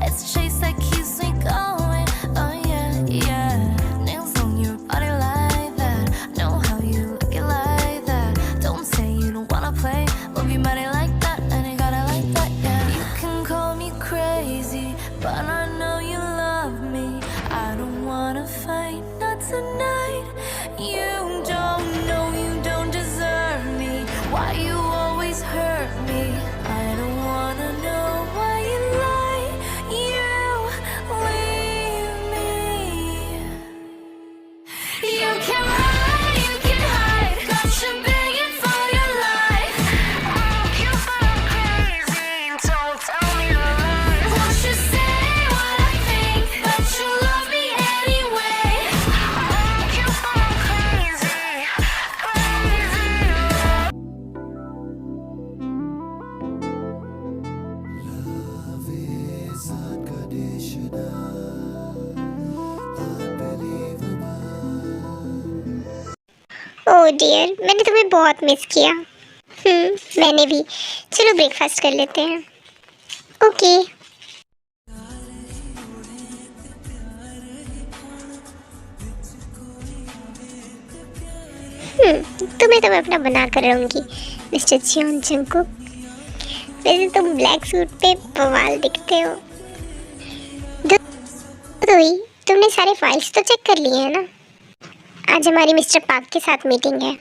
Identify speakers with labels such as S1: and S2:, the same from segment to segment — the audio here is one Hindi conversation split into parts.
S1: It's a chase that keeps me going. Oh yeah, yeah. Nails on your body like that. Know how you like it like that. Don't say you don't wanna play. Move your body like that, and you gotta like that, yeah. You can call me crazy, but I know you love me. I don't wanna fight, not tonight. You don't know you don't deserve me. Why you always hurt me? I don't wanna know why you lie. You leave me. You can run, you can hide. Got you begging for your life. Oh, you sound crazy. Don't tell me lies. Won't you say what I think? That you love me anyway. Oh, you sound crazy, crazy.
S2: Love is unconditional, unbelievable.
S3: Oh dear, मैंने तुम्हें बहुत मिस किया। मैंने भी। चलो ब्रेकफास्ट कर लेते हैं। ओके। तुम्हें तो मैं अपना बना कर रहूँगी मिस्टर जियोन जंगकुक। वैसे तुम ब्लैक सूट पे बवाल दिखते हो। दोई, तुमने सारे फाइल्स तो चेक कर लिए हैं ना? आज हमारी मिस्टर पार्क के साथ मीटिंग है।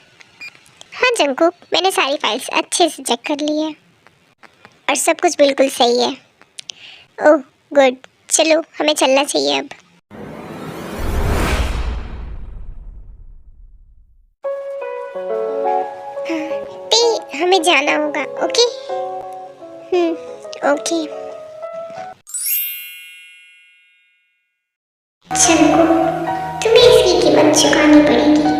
S3: हाँ जंगकुक, मैंने सारी फाइल्स अच्छे से चेक कर ली है और सब कुछ बिल्कुल सही है। ओह गुड, चलो हमें चलना चाहिए अब। ते हमें जाना होगा, ओके? ओके। जंगकुक, तुम्हें इसकी कीमत चुकानी पड़ेगी।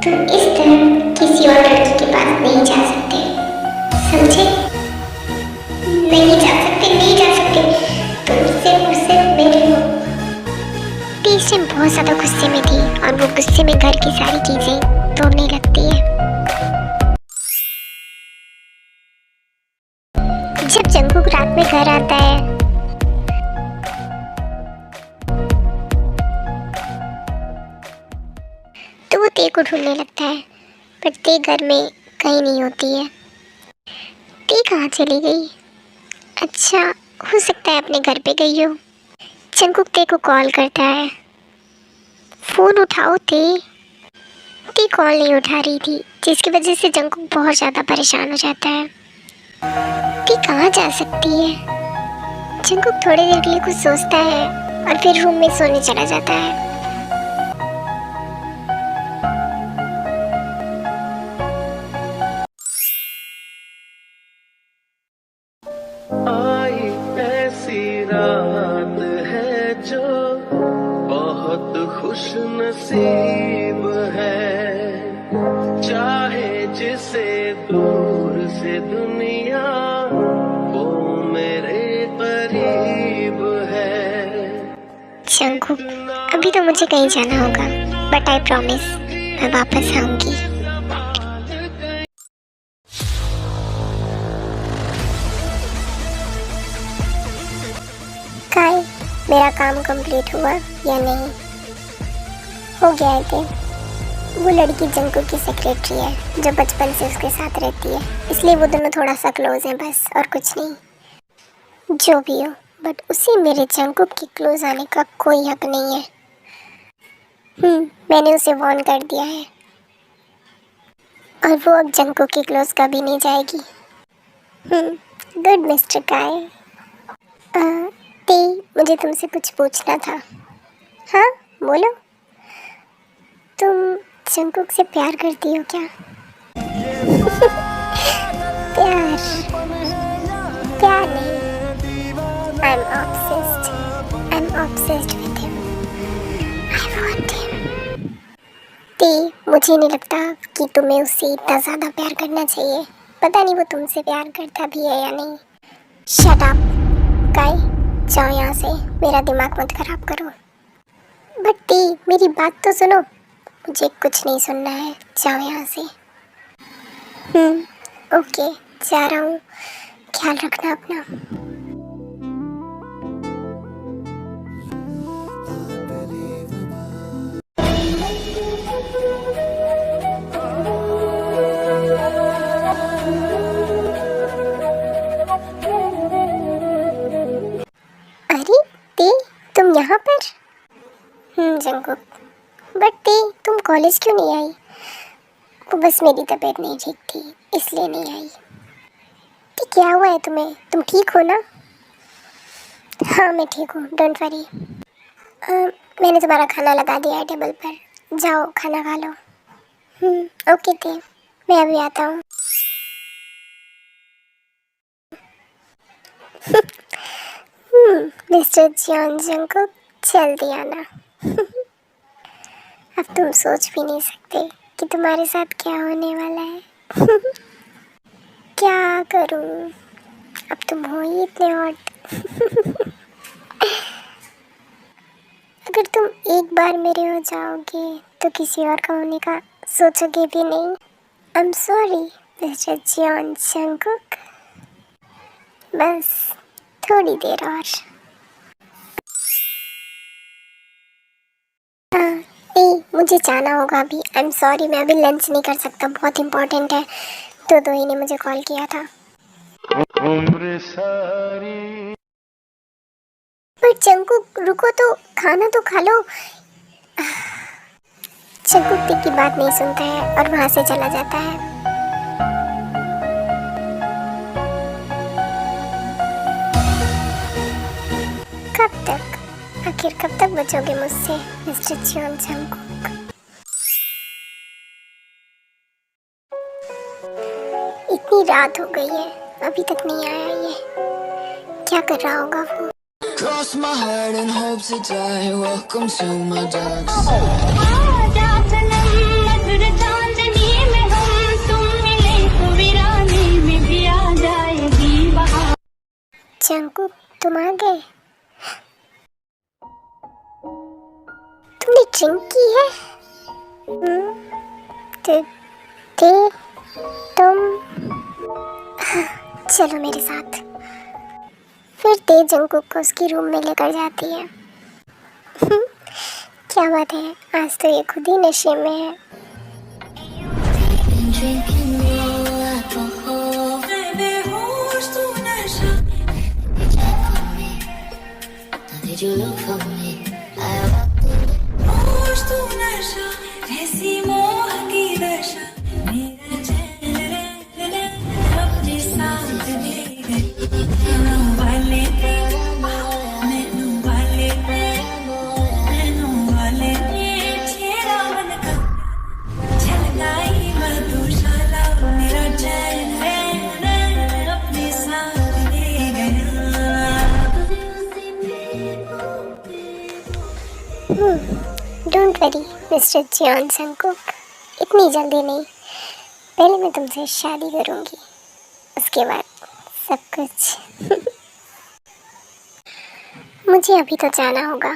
S3: तुम इस तरह किसी और लड़की के पास नहीं जा सकते, समझे? नहीं जा सकते, नहीं जा सकते। तुम सिर्फ और सिर्फ मेरे हो। ती इस टाइम बहुत ज़्यादा गुस्से में थी और वो गुस्से में घर की सारी चीज़ें तोड़ने लगती है। जब जंगकुक रात में घर आता है तो वो ते को ढूंढने लगता है, पर ते घर में कहीं नहीं होती है। ते कहाँ चली गई? अच्छा, हो सकता है अपने घर पे गई हो। जंगकुक ते को कॉल करता है। फ़ोन उठाओ ते। ते कॉल नहीं उठा रही थी, जिसकी वजह से जंगकुक बहुत ज़्यादा परेशान हो जाता है। ते कहाँ जा सकती है? जंगकुक थोड़ी देर के लिए कुछ सोचता है और फिर रूम में सोने चला जाता है।
S4: आई ऐसी रात है जो बहुत खुश नसीब है, चाहे जिसे दूर से दुनिया वो मेरे करीब है।
S3: जंगकुक, अभी तो मुझे कहीं जाना होगा, बट आई प्रॉमिस मैं वापस आऊंगी। काय, मेरा काम कंप्लीट हुआ या नहीं? हो गया है कि वो लड़की जंगकुक की सेक्रेटरी है जो बचपन से उसके साथ रहती है, इसलिए वो दोनों थोड़ा सा क्लोज हैं बस, और कुछ नहीं। जो भी हो, बट उसे मेरे जंगकुक के क्लोज आने का कोई हक नहीं है। मैंने उसे वार्न कर दिया है और वो अब जंगकुक के क्लोज कभी नहीं जाएगी। गुड मिस्टर काय। ते, मुझे तुमसे कुछ पूछना था। हाँ बोलो। तुम जंगकुक से प्यार करती हो क्या? प्यार? प्यार नहीं, I'm obsessed. I'm obsessed with him. I want him. ते, मुझे नहीं लगता कि तुम्हें उससे इतना ज़्यादा प्यार करना चाहिए। पता नहीं वो तुमसे प्यार करता भी है या नहीं। Shut up, काय, जाओ यहाँ से, मेरा दिमाग मत खराब करो। बट ते, मेरी बात तो सुनो। मुझे कुछ नहीं सुनना है, जाओ यहाँ से। ओके, जा रहा हूँ, ख्याल रखना अपना। जंकुक, बट तुम कॉलेज क्यों नहीं आई? वो बस मेरी तबीयत नहीं ठीक थी, इसलिए नहीं आई। क्या हुआ है तुम्हें? तुम ठीक हो ना? हाँ मैं ठीक हूँ, डोंट वरी। मैंने तुम्हारा खाना लगा दिया है टेबल पर, जाओ खाना खा लो। ओके थे, मैं अभी आता हूँ। मिस्टर जॉन जंकुक, जल्दी आना। अब तुम सोच भी नहीं सकते कि तुम्हारे साथ क्या होने वाला है। क्या करूँ, अब तुम हो ही इतने हॉट। अगर तुम एक बार मेरे हो जाओगे तो किसी और का होने का सोचोगे भी नहीं। I am sorry mister John Jungkook, बस थोड़ी देर और। नहीं, मुझे जाना होगा अभी। आई एम सॉरी, मैं अभी लंच नहीं कर सकता, बहुत इम्पोर्टेंट है। तो दो ही ने मुझे कॉल किया था।
S4: उम्र सारी
S3: पर जंकुक रुको तो, खाना तो खा लो। जंकुक टिक की बात नहीं सुनता है और वहां से चला जाता है। कब तक, आखिर कब तक बचोगे मुझसे मिस्टर जॉन जंकुक? इतनी रात हो गई है, अभी तक नहीं आया ये। क्या कर रहा होगा वो?
S2: Cross my heart and hope to die. Welcome to my dark side.
S3: Jungkook तुम आ गए? तुमने ड्रिंक की है? तुम चलो मेरे साथ। फिर ते जंकुक को उसकी रूम में लेकर जाती है। क्या बात है, आज तो ये खुद ही नशे में है।
S1: Did you look for me? I walked in the hoş tu नशा ऐसी मोह की दशा मेरा चैन रे अपने साथ दे गए वाले मैनू वाले तेरा मन का छलकाई मधुशाला मेरा चैन रे अपने साथ दे गया।
S3: Don't worry mister John Jungkook, इतनी जल्दी नहीं। पहले मैं तुमसे शादी करूंगी, उसके बाद सब कुछ। मुझे अभी तो जाना होगा,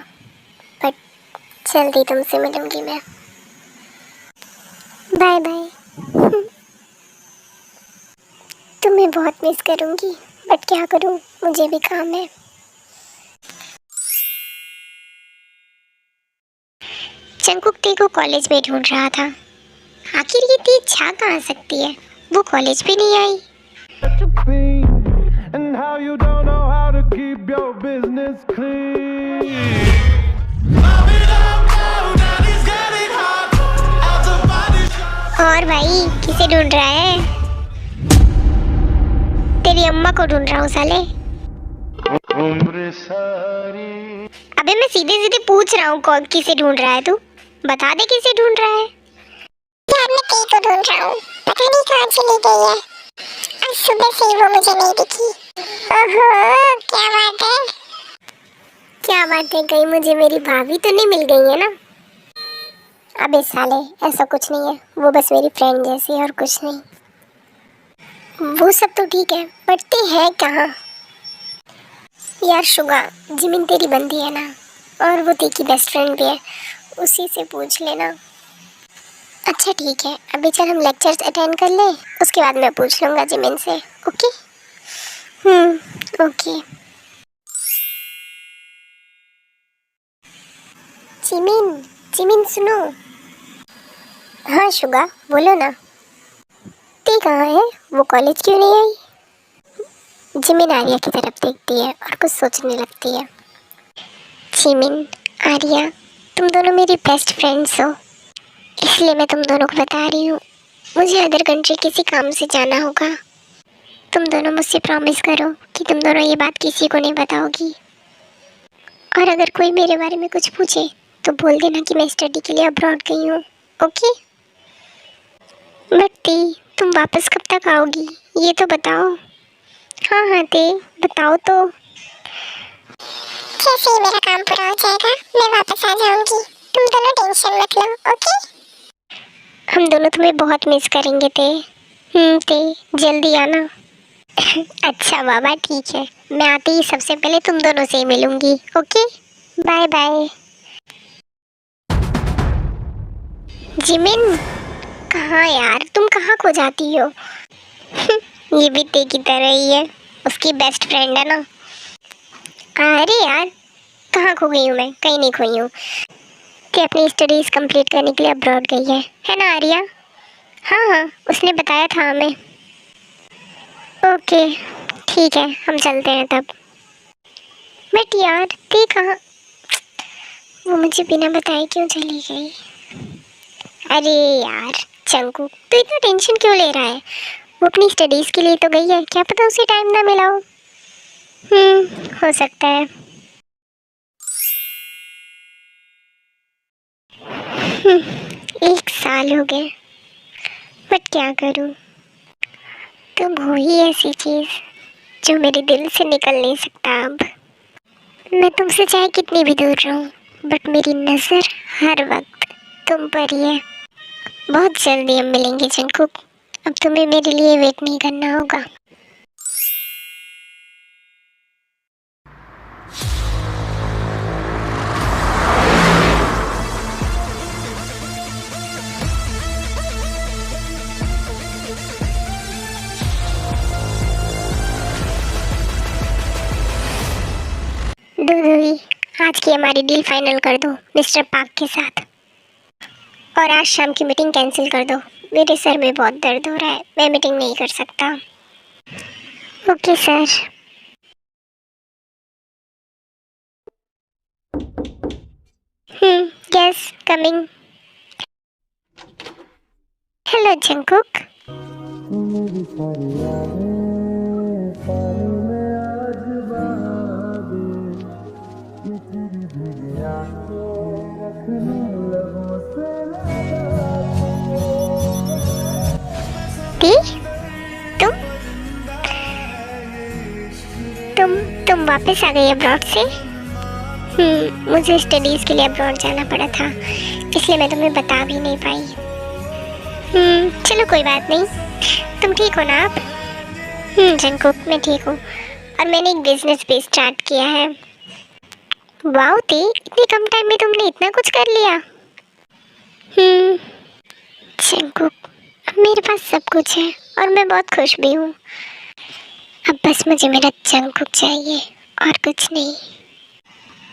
S3: बट जल्दी तुमसे मिलूंगी मैं। Bye bye. तुम्हें बहुत मिस करूंगी, बट क्या करूं, मुझे भी काम है। जंकुक टी को कॉलेज में ढूंढ रहा था। आखिर ये टी छा कहाँ सकती है, वो कॉलेज भी नहीं आई।
S4: and how you don't know how to keep your business clean.
S3: और भाई किसे ढूंढ रहा है? तेरी अम्मा को ढूंढ रहा हूँ साले।
S4: उम्र सारी
S3: अबे मैं सीधे सीधे पूछ रहा हूँ, कौन किसे ढूंढ रहा है तू? बता दे किसे ढूंढ रहा है। यार मैं टी को ढूंढ रहा हूँ, पता नहीं कहाँ चली गई है। आज सुबह से ही वो मुझे नहीं दिखी। ओहो, क्या बात है? क्या बात है, कहीं मुझे मेरी भाभी तो नहीं मिल गई है ना? अबे साले ऐसा कुछ नहीं है, वो बस मेरी फ्रेंड जैसी है और कुछ नहीं। वो सब तो ठीक है, बट ते है कहाँ? यार शुगा, जिमिन तेरी बंदी है ना, और वो ते की बेस्ट फ्रेंड भी है, उसी से पूछ लेना। अच्छा ठीक है, अभी चल हम लेक्चर्स अटेंड कर ले, उसके बाद मैं पूछ लूँगा जिमिन से। ओके? ओके। जिमिन सुनो। हाँ शुगा बोलो ना। ते कहाँ है, वो कॉलेज क्यों नहीं आई? जिमिन आर्या की तरफ देखती है और कुछ सोचने लगती है। जिमिन, आर्या, तुम दोनों मेरी बेस्ट फ्रेंड्स हो, इसलिए मैं तुम दोनों को बता रही हूँ। मुझे अदर कंट्री किसी काम से जाना होगा। तुम दोनों मुझसे प्रॉमिस करो कि तुम दोनों ये बात किसी को नहीं बताओगी। और अगर कोई मेरे बारे में कुछ पूछे तो बोल देना कि मैं स्टडी के लिए अब्रॉड गई हूँ, ओके? बट्टी, तुम वापस कब तक आओगी ये तो बताओ। हाँ हाँ ते, बताओ तो। जैसे ही मेरा काम पूरा हो जाएगा मैं वापस आ जाऊंगी, तुम दोनों टेंशन मत लो, ओके? हम दोनों तुम्हें बहुत मिस करेंगे ते जल्दी आना। अच्छा बाबा ठीक है, मैं आते ही सबसे पहले तुम दोनों से ही मिलूंगी, ओके? Bye bye. जिमिन, कहाँ यार, तुम कहाँ खो जाती हो? ये भी ते की तरह ही है, उसकी बेस्ट फ्रेंड है ना। अरे यार, कहाँ खो गई हूँ मैं? कहीं नहीं खोई हूँ। ते अपनी स्टडीज़ कंप्लीट करने के लिए अब्रॉड गई है ना आर्या? हाँ हाँ, उसने बताया था हमें। ओके ठीक है, हम चलते हैं तब। बट यार ते कहाँ? वो मुझे बिना बताए क्यों चली गई? अरे यार चंकू, तू इतना टेंशन क्यों ले रहा है? वो अपनी स्टडीज़ के लिए तो गई है, क्या पता उसे टाइम ना मिला हो। हो सकता है। 1 साल हो गए, बट क्या करूं? तुम हो ही ऐसी चीज़ जो मेरे दिल से निकल नहीं सकता अब। मैं तुमसे चाहे कितनी भी दूर रहूं, बट मेरी नज़र हर वक्त तुम पर ही है। बहुत जल्दी हम मिलेंगे जंकुक, अब तुम्हें मेरे लिए वेट नहीं करना होगा। दूधुई, आज की हमारी डील फाइनल कर दो मिस्टर पार्क के साथ, और आज शाम की मीटिंग कैंसिल कर दो। मेरे सर में बहुत दर्द हो रहा है, मैं मीटिंग नहीं कर सकता। Okay sir. Yes coming. Hello Jungkook. ती, तुम वापस आ गई अब्रॉड से? मुझे स्टडीज़ के लिए अब्रॉड जाना पड़ा था, इसलिए मैं तुम्हें बता भी नहीं पाई। चलो कोई बात नहीं। तुम ठीक हो ना आप? जंकुक, मैं ठीक हूँ, और मैंने एक बिजनेस भी स्टार्ट किया है। वाओ ती, इतनी कम टाइम में तुमने इतना कुछ कर लिया। जंकुक, अब मेरे पास सब कुछ है और मैं बहुत खुश भी हूँ। अब बस मुझे मेरा जंकुक चाहिए और कुछ नहीं।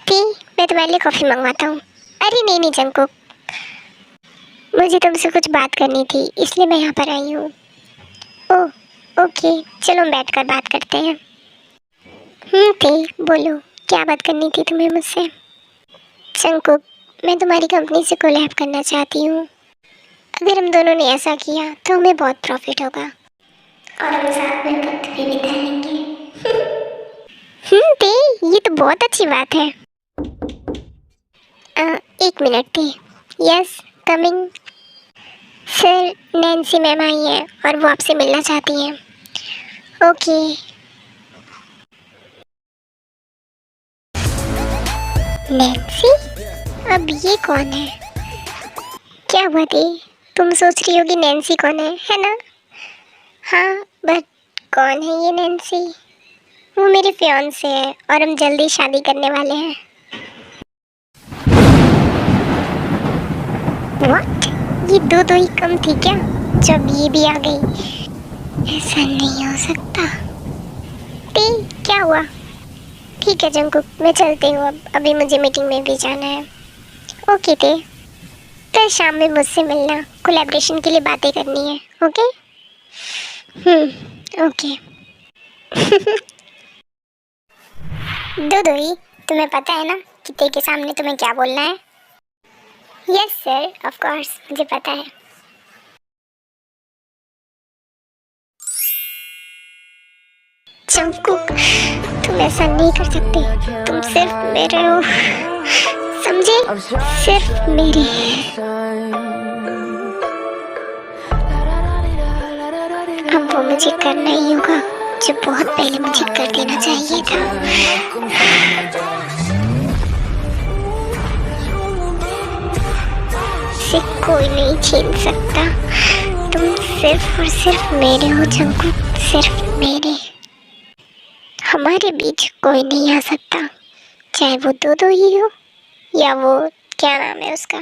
S3: ती, मैं तुम्हारे लिए कॉफ़ी मंगवाता हूँ। अरे नहीं नहीं जंकुक, मुझे तुमसे कुछ बात करनी थी, इसलिए मैं यहाँ पर आई हूँ। ओह ओके, चलो हम बैठकर बात करते हैं। ती, बोलो क्या बात करनी थी तुम्हें मुझसे? जंकुक, मैं तुम्हारी कंपनी से कोलैब करना चाहती हूँ। अगर हम दोनों ने ऐसा किया तो हमें बहुत प्रॉफिट होगा, और हम साथ में वक्त भी बिताएंगे। ते, ये तो बहुत अच्छी बात है। 1 मिनट थे। Yes coming. Sir, Nancy ma'am आई हैं और वो आपसे मिलना चाहती हैं। ओके। नैन्सी? अब ये कौन है? क्या हुआ थी? तुम सोच रही होगी नैन्सी कौन है ना? हाँ, बट कौन है ये नैन्सी? वो मेरे फियांसे है और हम जल्दी शादी करने वाले हैं। व्हाट? ये दो ही कम थी क्या जब ये भी आ गई? ऐसा नहीं हो सकता। ते, क्या हुआ? ठीक है जंकुक, मैं चलती हूँ अब, अभी मुझे मीटिंग में भी जाना है। ओके ते, कल शाम में मुझसे मिलना, कोलैबोरेशन के लिए बातें करनी है, ओके? ओके। दूधुई, तुम्हें पता है ना कि ते के सामने तुम्हें क्या बोलना है? यस सर, ऑफ कोर्स मुझे पता है। जंगकुक, तुम ऐसा नहीं कर सकते। तुम सिर्फ मेरे हो, समझे? सिर्फ मेरे। अब वो मुझे करना ही होगा जो बहुत पहले मुझे कर देना चाहिए था। से कोई नहीं छीन सकता। तुम सिर्फ और सिर्फ मेरे हो जंगकुक, सिर्फ मेरे। हमारे बीच कोई नहीं आ सकता, चाहे वो दो ही हो या वो क्या नाम है उसका,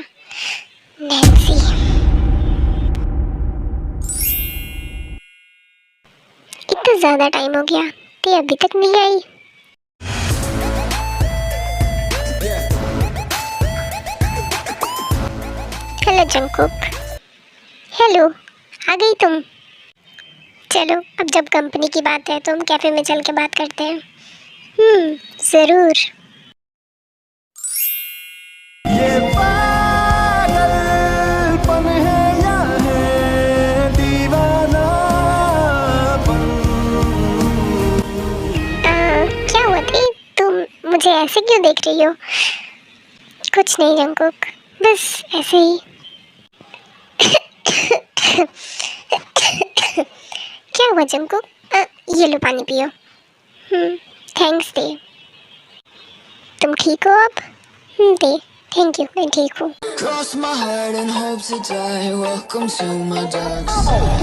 S3: नैन्सी। इतना ज्यादा टाइम हो गया, ते अभी तक नहीं आई। Hello Jungkook. हेलो, आ गई तुम? चलो, अब जब कंपनी की बात है तो हम कैफे में चल के बात करते हैं। जरूर।
S4: ये पागलपन है या है दीवानापन?
S3: क्या हुआ थी? तुम मुझे ऐसे क्यों देख रही हो? कुछ नहीं जंगकुक, बस ऐसे ही। क्या हुआ जंगकुक? ये लो पानी पियो। थैंक्स दे। तुम ठीक हो अब? दे। थैंक यू, मैं ठीक हूँ।
S2: Cross my heart and hope to die. Welcome to my dark side.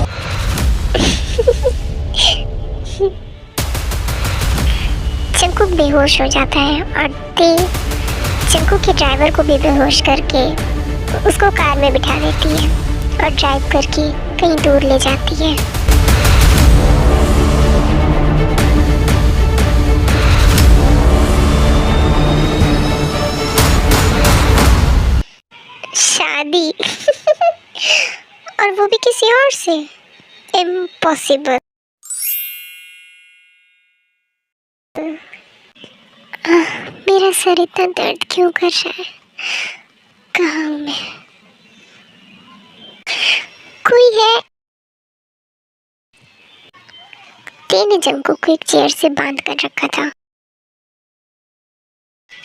S3: Jungkook बेहोश हो जाता है और ते जंगकुक के ड्राइवर को भी बेहोश करके उसको कार में बिठा देती है और ड्राइव करके कहीं दूर ले जाती है। शादी और वो भी किसी और से? इम्पॉसिबल। मेरा सर इतना दर्द क्यों कर रहा है? कहाँ हूँ मैं? कोई है? तेने जंगकुक को एक चेयर से बांध कर रखा था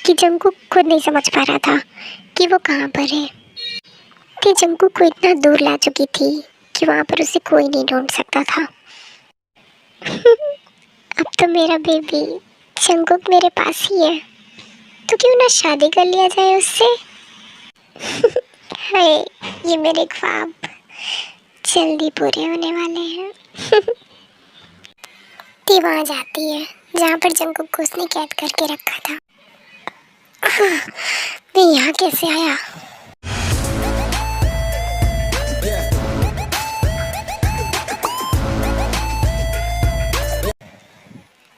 S3: कि जंगकुक खुद नहीं समझ पा रहा था कि वो कहाँ पर है। ते जंगकुक को इतना दूर ला चुकी थी कि वहाँ पर उसे कोई नहीं ढूंढ सकता था। अब तो मेरा बेबी जंगकुक मेरे पास ही है, तो क्यों ना शादी कर लिया जाए उससे। हाय, ये मेरे ख्वाब जल्दी पूरे होने वाले हैं। ती वहाँ जाती है जहाँ पर जंगकुक को उसने कैद करके रखा था। मैं यहाँ कैसे आया?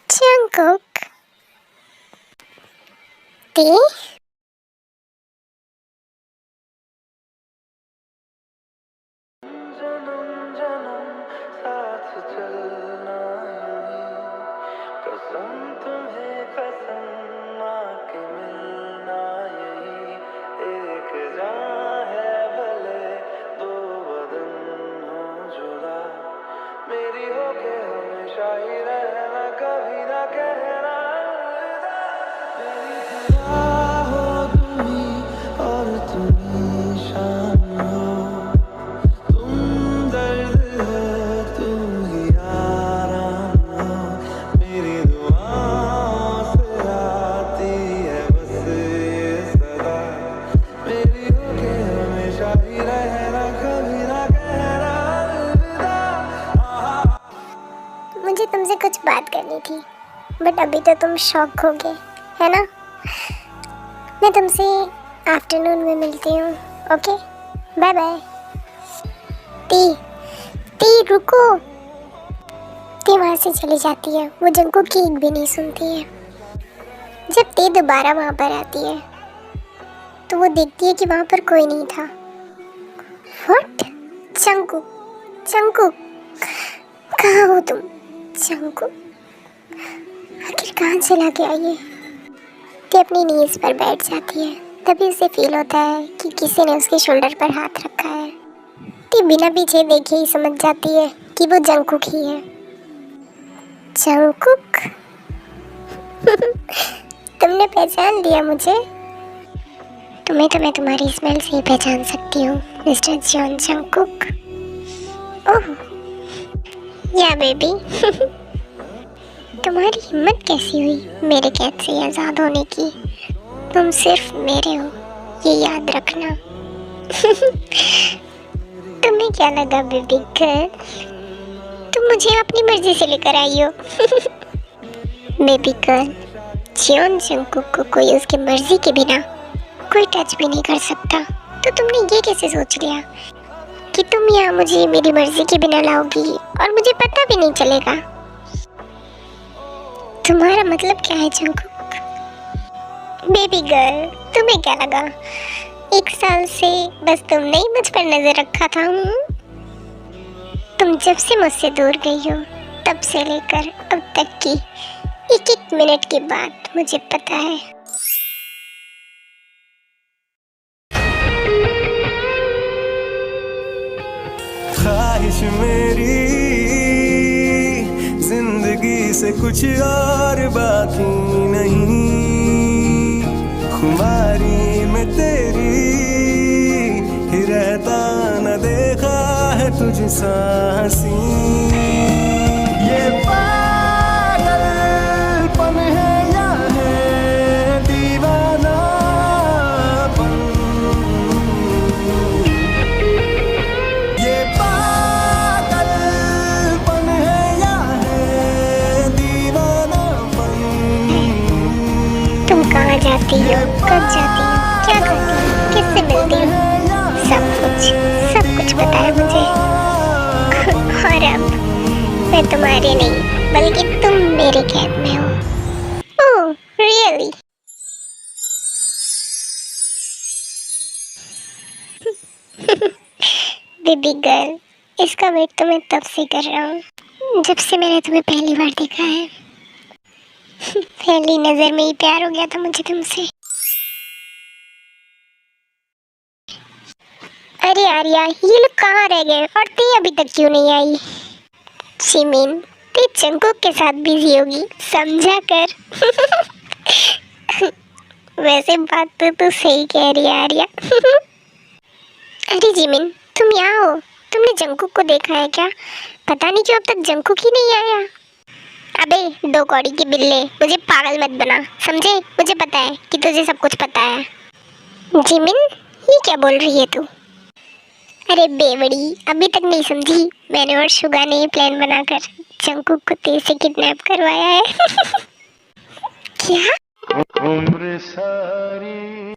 S3: जंगकुक, ती?
S4: जन्म जन्म साथ चलना यूं ही, कसम तुम्हें कसम माँ के मिलना यही, एक जान है भले दो बदन हो जुदा, मेरी होके हमेशा ही रहना, कभी ना कहना अलविदा। मेरी खुदा हो तुम ही और तुम ही शान हो, तुम दर्द हो तुम ही आराम हो, मेरी दुआओं से आती है बस ये सदा, मेरी होके हमेशा ही रहना, कभी ना कहना अलविदा।
S3: मुझे तुमसे कुछ बात करनी थी, बट अभी तो तुम शॉक हो गए, है ना? मैं तुमसे आफ्टरनून में मिलती हूँ, ओके? Bye bye. ती रुको। ती वहाँ से चली जाती है, वो जंगकुक की एक भी नहीं सुनती है। जब ती दोबारा वहाँ पर आती है तो वो देखती है कि वहाँ पर कोई नहीं था। व्हाट? जंगकुक, जंगकुक, कहाँ हो तुम? जंगकुक, आखिर कहाँ चला गया ये? ती अपनी नीज पर बैठ जाती है तभी उसे फील होता है कि किसी ने उसके शोल्डर पर हाथ रखा है। ती बिना पीछे देखे ही समझ जाती है कि वो जंगकुक ही है। जंगकुक? तुमने पहचान लिया मुझे? तुम्हें तो मैं तुम्हारी स्मेल से ही पहचान सकती हूँ, मिस्टर जॉन जंगकुक। ओह या बेबी। तुम्हारी हिम्मत कैसी हुई मेरे कैद से आज़ाद होने की? तुम सिर्फ मेरे हो, ये याद रखना। तुम्हें क्या लगा बेबी गर्ल? तुम मुझे अपनी मर्जी से लेकर आई हो। बेबी गर्ल, जॉन जंगकुक को कोई उसकी मर्जी के बिना कोई टच भी नहीं कर सकता। तो तुमने ये कैसे सोच लिया कि तुम यहाँ मुझे मेरी मर्जी के बिना लाओगी और मुझे पता भी नहीं चलेगा? तुम्हारा मतलब क्या है जंगकुक? बेबी गर्ल, तुम्हें क्या लगा 1 साल से बस तुमने ही मुझ पर नजर रखा था? तुम जब से मुझसे दूर गई हो तब से लेकर अब तक की एक मिनट की बात मुझे पता है।
S5: ख्वाहिश मेरी जिंदगी से कुछ और बाकी नहीं, खुमारी में तेरी ही रहता न देखा है तुझ सा हंसी। ये पागलपन है या है दीवानापन? ये पागलपन है या है दीवानापन?
S3: तुम कहाँ जाती हो, कब जाती हो, क्या करती हो, किससे मिलती हो? सब कुछ पता है मुझे। और अब मैं तुम्हारे नहीं बल्कि तुम मेरे कैद में हो। Oh really? बेबी गर्ल, इसका वेट तो मैं तब से कर रहा हूँ जब से मैंने तुम्हें पहली बार देखा है। पहली नजर में ही प्यार हो गया था मुझे तुमसे। अरे आर्या, ये लोग कहाँ रह गए और ते अभी तक क्यों नहीं आई? जिमिन, ते जंगकुक के साथ बिजी होगी, समझा कर। वैसे बात तो तू सही कह रही है आर्या। अरे जिमिन, तुम यहाँ हो? तुमने जंगकुक को देखा है क्या? पता नहीं क्यों अब तक जंगकुक ही नहीं आया। अबे 2 कौड़ी के बिल्ले, मुझे पागल मत बना, समझे? मुझे पता है कि तुझे सब कुछ पता है। जिमिन, ये क्या बोल रही है तू? अरे बेवड़ी, अभी तक नहीं समझी? मैंने और शुगा ने प्लान बनाकर जंगकुक को तेज से किडनैप करवाया है। क्या?
S4: उम्र सारी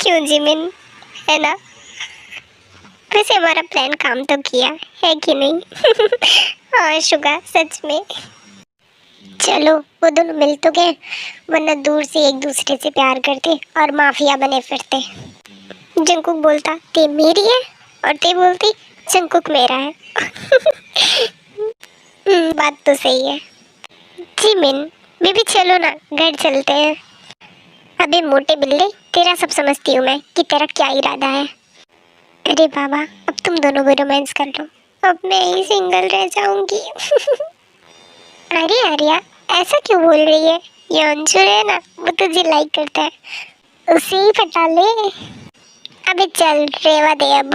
S3: क्यों जिमिन, है ना? वैसे हमारा प्लान काम तो किया है कि नहीं? हाँ शुगा, सच में। चलो वो दोनों मिल तो गए, वरना दूर से एक दूसरे से प्यार करते और माफिया बने फिरते। जंगकुक बोलता ते मेरी है और ते बोलती जंगकुक मेरा है। बात तो सही है। जिमिन, बेबी चलो ना, घर चलते हैं। अबे मोटे बिल्ले, तेरा सब समझती हूँ मैं कि तेरा क्या इरादा है। अरे बाबा, अब तुम दोनों भी रोमांस कर लो, अब मैं ही सिंगल रह जाऊंगी। अरे आर्या, ऐसा क्यों बोल रही है? ये अंशुल है ना, वो तुझे लाइक करता है, उसे ही पटा ले। अबे चल, रेवा दे अब।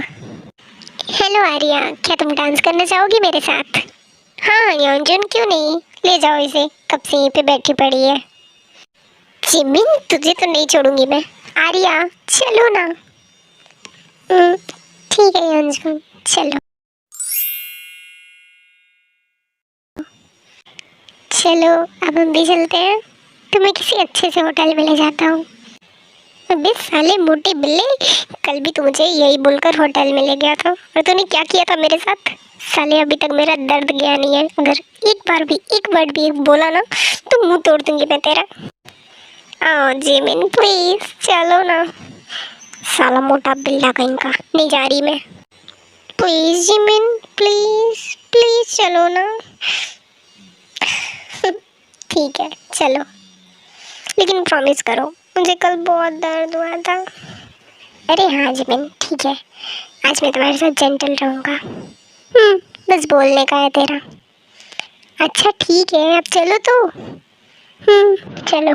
S3: हेलो आर्या, क्या तुम डांस करना चाहोगी मेरे साथ? हाँ योंजुन, क्यों नहीं, ले जाओ इसे, कब से यहीं पे बैठी पड़ी है। जिमिन, तुझे तो नहीं छोड़ूंगी मैं। आर्या चलो ना। ठीक है योंजुन, चलो। चलो अब हम भी चलते हैं, तुम्हें किसी अच्छे से होटल में ले जाता हूँ। अबे साले मोटे बिल्ले, कल भी तू मुझे यही बोलकर होटल में ले गया था और तूने क्या किया था मेरे साथ? साले अभी तक मेरा दर्द गया नहीं है, अगर एक वर्ड भी बोला ना तो मुंह तोड़ दूंगी मैं तेरा। जिमिन प्लीज चलो ना। साला मोटा बिल्ला कहीं का, नहीं जा रही मैं। प्लीज जिमिन, प्लीज चलो ना। ठीक है चलो, लेकिन प्रॉमिस करो, मुझे कल बहुत दर्द हुआ था। अरे हाँ जिमिन, ठीक है, आज मैं तुम्हारे साथ जेंटल रहूँगा। बस बोलने का है तेरा। अच्छा ठीक है, अब चलो तो। चलो।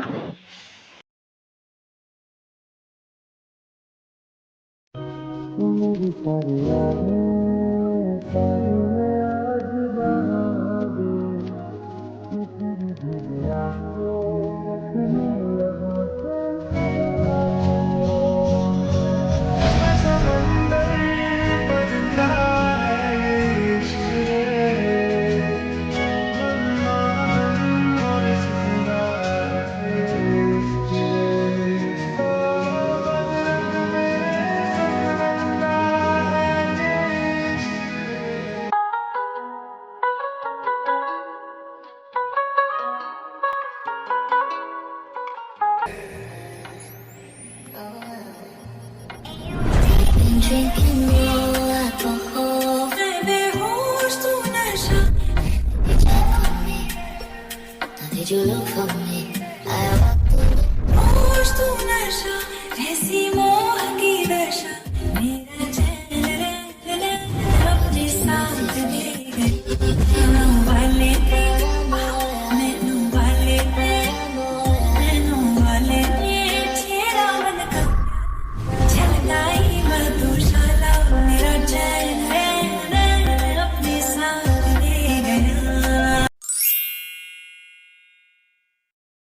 S1: Drinking more alcohol. बेहोश तू नशा. Did you look for me? I walked through. होश तू नशा. ऐसी मोह की दशा. मेरा चैन अपने साथ ले गई. वाले